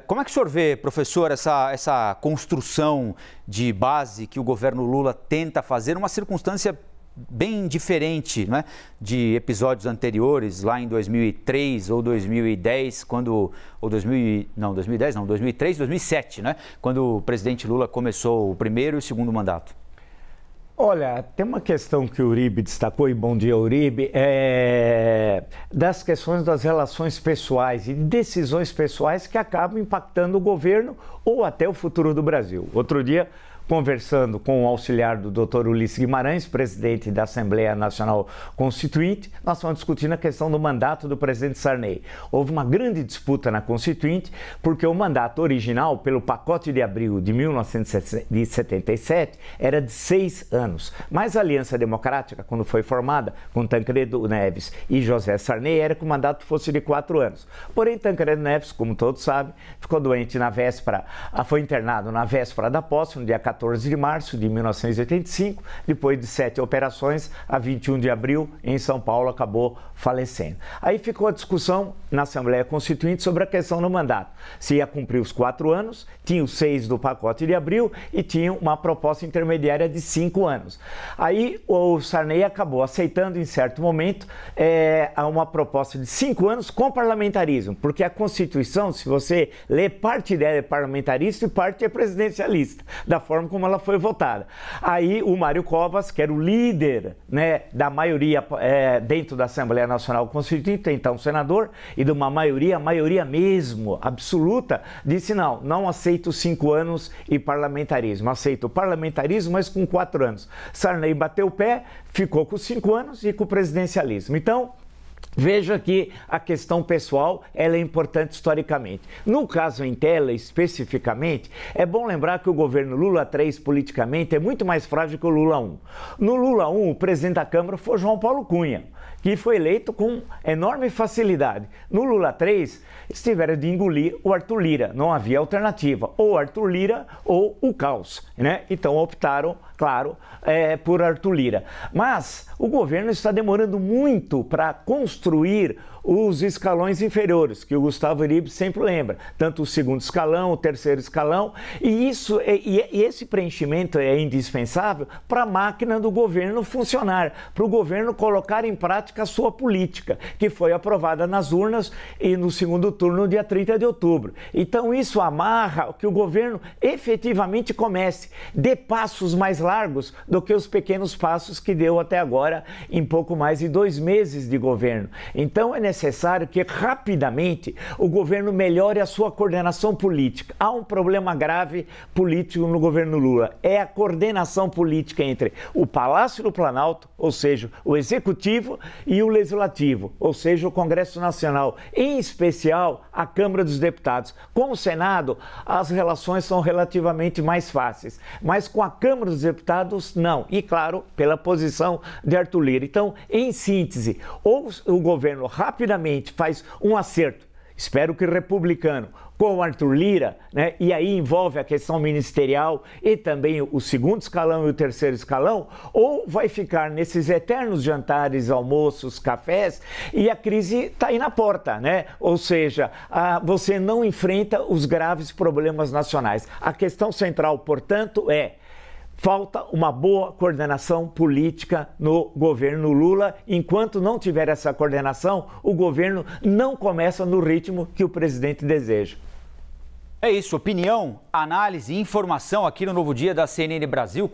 Como é que o senhor vê, professor, essa construção de base que o governo Lula tenta fazer numa circunstância bem diferente, né, de episódios anteriores, lá em 2003 ou 2010, ou 2003, 2007, né, quando o presidente Lula começou o primeiro e o segundo mandato? Olha, tem uma questão que o Uribe destacou, e bom dia, Uribe, das questões das relações pessoais e de decisões pessoais que acabam impactando o governo ou até o futuro do Brasil. Outro dia, conversando com o auxiliar do Dr. Ulisses Guimarães, presidente da Assembleia Nacional Constituinte, nós estamos discutindo a questão do mandato do presidente Sarney. Houve uma grande disputa na Constituinte, porque o mandato original, pelo pacote de abril de 1977, era de 6 anos. Mas a Aliança Democrática, quando foi formada, com Tancredo Neves e José Sarney, era que o mandato fosse de 4 anos. Porém, Tancredo Neves, como todos sabem, ficou doente na véspera, foi internado na véspera da posse, no dia 14 de março de 1985, depois de 7 operações, a 21 de abril, em São Paulo, acabou falecendo. Aí ficou a discussão na Assembleia Constituinte sobre a questão do mandato. Se ia cumprir os 4 anos, tinha os 6 do pacote de abril e tinha uma proposta intermediária de 5 anos. Aí o Sarney acabou aceitando, em certo momento, uma proposta de 5 anos com parlamentarismo, porque a Constituição, se você lê, parte dela é parlamentarista e parte é presidencialista, da forma como ela foi votada. Aí o Mário Covas, que era o líder, né, da maioria dentro da Assembleia Nacional Constituinte, então senador, e de uma maioria mesmo, absoluta, disse não aceito 5 anos e parlamentarismo, aceito o parlamentarismo, mas com 4 anos. Sarney bateu o pé, ficou com 5 anos e com o presidencialismo. Então, veja que a questão pessoal ela é importante historicamente. No caso em tela, especificamente, é bom lembrar que o governo Lula 3, politicamente, é muito mais frágil que o Lula 1. No Lula 1, o presidente da Câmara foi João Paulo Cunha, que foi eleito com enorme facilidade. No Lula 3, eles tiveram de engolir o Arthur Lira, não havia alternativa, ou Arthur Lira ou o caos, né? Então optaram, claro, por Arthur Lira. Mas o governo está demorando muito para construir os escalões inferiores, que o Gustavo Uribe sempre lembra, tanto o segundo escalão, o terceiro escalão, e esse preenchimento é indispensável para a máquina do governo funcionar, para o governo colocar em prática a sua política, que foi aprovada nas urnas e no segundo turno, dia 30 de outubro. Então isso amarra que o governo efetivamente comece, dê passos mais largos do que os pequenos passos que deu até agora em pouco mais de 2 meses de governo. Então é necessário que rapidamente o governo melhore a sua coordenação política. Há um problema grave político no governo Lula, é a coordenação política entre o Palácio do Planalto, ou seja, o Executivo, e o Legislativo, ou seja, o Congresso Nacional, em especial a Câmara dos Deputados. Com o Senado, as relações são relativamente mais fáceis, mas com a Câmara dos Deputados, não. E, claro, pela posição de Arthur Lira. Então, em síntese, ou o governo rapidamente faz um acerto, espero que republicano, com o Arthur Lira, né? E aí envolve a questão ministerial e também o segundo escalão e o terceiro escalão, ou vai ficar nesses eternos jantares, almoços, cafés, e a crise está aí na porta, né? Ou seja, você não enfrenta os graves problemas nacionais. A questão central, portanto, falta uma boa coordenação política no governo Lula. Enquanto não tiver essa coordenação, o governo não começa no ritmo que o presidente deseja. É isso, opinião, análise e informação aqui no Novo Dia da CNN Brasil.